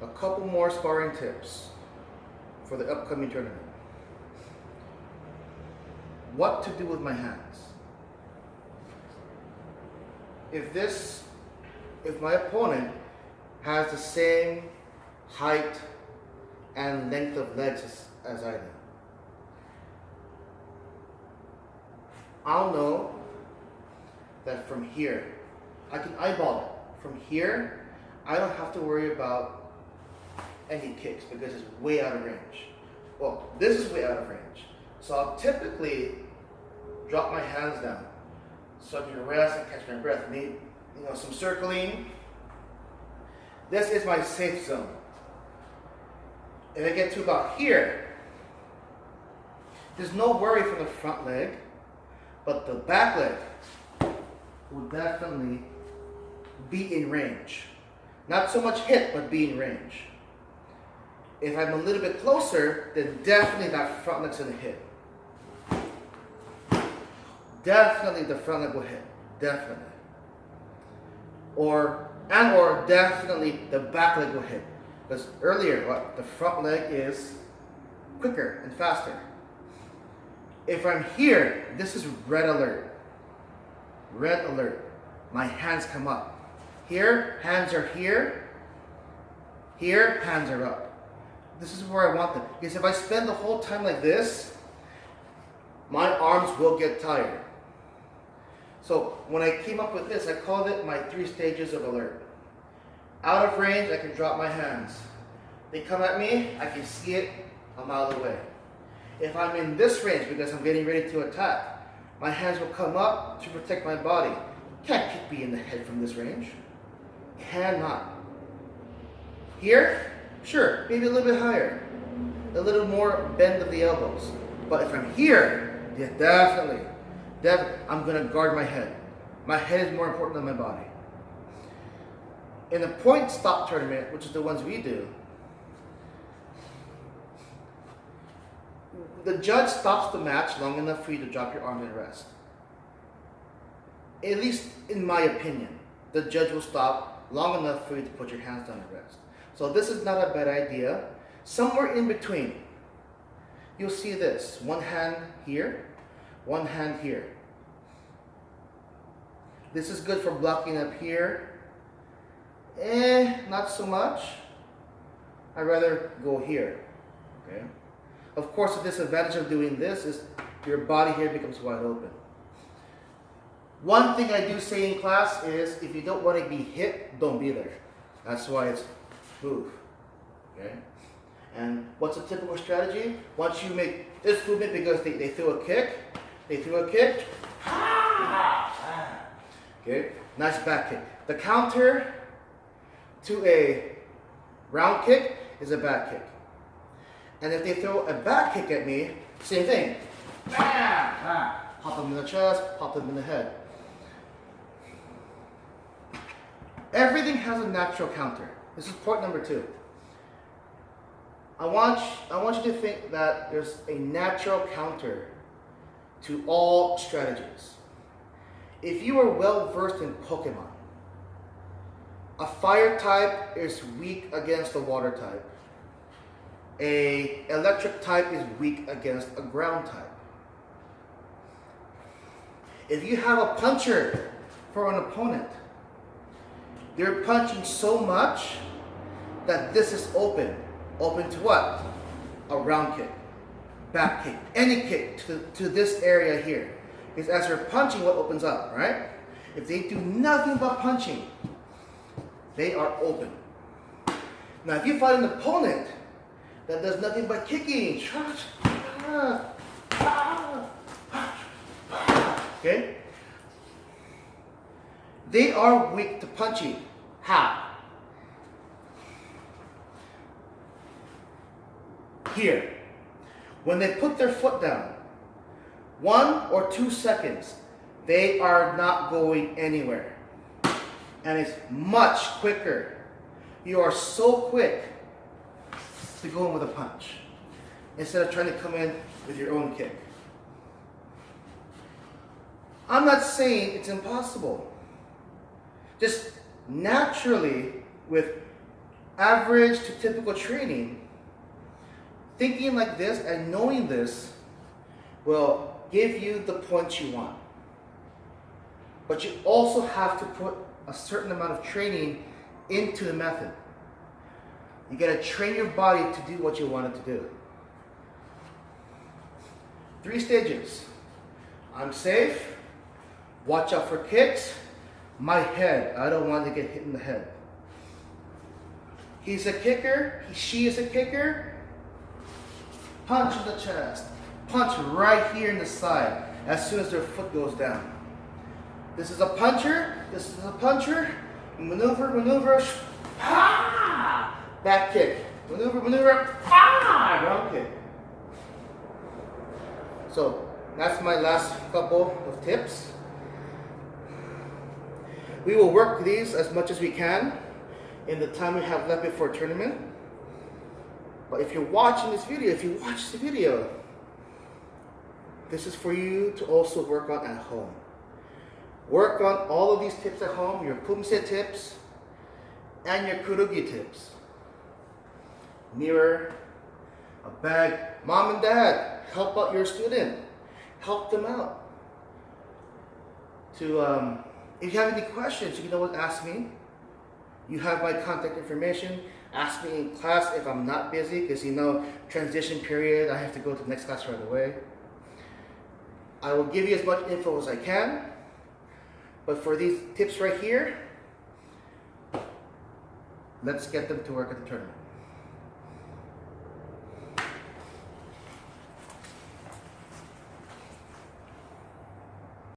A couple more sparring tips for the upcoming tournament. What to do with my hands. If my opponent has the same height and length of legs as I do, I'll know that from here, I can eyeball it. From here, I don't have to worry about any kicks because it's way out of range. Well, this is way out of range. So I'll typically drop my hands down so I can rest and catch my breath. Maybe, some circling. This is my safe zone. If I get to about here, there's no worry for the front leg, but the back leg will definitely be in range. Not so much hit, but be in range. If I'm a little bit closer, then definitely that front leg's gonna hit. Definitely the front leg will hit. Definitely. Or definitely the back leg will hit. Because earlier, the front leg is quicker and faster. If I'm here, this is red alert. Red alert. My hands come up. Here, hands are here. Here, hands are up. This is where I want them. Because if I spend the whole time like this, my arms will get tired. So when I came up with this, I called it my 3 stages of alert. Out of range, I can drop my hands. They come at me, I can see it a mile away. If I'm in this range because I'm getting ready to attack, my hands will come up to protect my body. Can't kick me in the head from this range. Cannot. Here, sure, maybe a little bit higher. A little more bend of the elbows. But if I'm here, yeah, definitely, I'm gonna guard my head. My head is more important than my body. In a point stop tournament, which is the ones we do, the judge stops the match long enough for you to drop your arm and rest. At least in my opinion, the judge will stop long enough for you to put your hands down and rest. So this is not a bad idea. Somewhere in between, you'll see this. One hand here, one hand here. This is good for blocking up here. Not so much. I'd rather go here. Okay. Of course, the disadvantage of doing this is your body here becomes wide open. One thing I do say in class is if you don't want to be hit, don't be there. That's why it's move. Okay? And what's a typical strategy? Once you make this movement because they threw a kick, okay? Nice back kick. The counter to a round kick is a back kick. And if they throw a back kick at me, same thing. Pop them in the chest, pop them in the head. Everything has a natural counter. This is point number 2. I want you to think that there's a natural counter to all strategies. If you are well versed in Pokemon, a fire type is weak against a water type. A electric type is weak against a ground type. If you have a puncher for an opponent, they're punching so much that this is open. Open to what? A round kick, back kick, any kick to this area here. Because as they're punching, what opens up, right? If they do nothing but punching, they are open. Now, if you fight an opponent that does nothing but kicking, okay? They are weak to punching. How? Here. When they put their foot down, 1 or 2 seconds, they are not going anywhere. And it's much quicker. You are so quick to go in with a punch instead of trying to come in with your own kick. I'm not saying it's impossible. just naturally with average to typical training, thinking like this and knowing this will give you the points you want. But you also have to put a certain amount of training into the method. You gotta train your body to do what you want it to do. 3 stages. I'm safe, watch out for kicks, my head, I don't want to get hit in the head. He's a kicker, she is a kicker, punch in the chest, punch right here in the side as soon as their foot goes down. This is a puncher, this is a puncher, maneuver, maneuver, ah! Back kick, maneuver, maneuver, ah! Ground kick. So that's my last couple of tips. We will work these as much as we can in the time we have left before tournament. But if you're watching this video, if you watch the video, this is for you to also work on at home. Work on all of these tips at home, your pumse tips and your Kyorugi tips. Mirror, a bag. Mom and dad, help out your student. Help them out. If you have any questions, you can always ask me. You have my contact information. Ask me in class if I'm not busy, because transition period, I have to go to the next class right away. I will give you as much info as I can. But for these tips right here, let's get them to work at the tournament.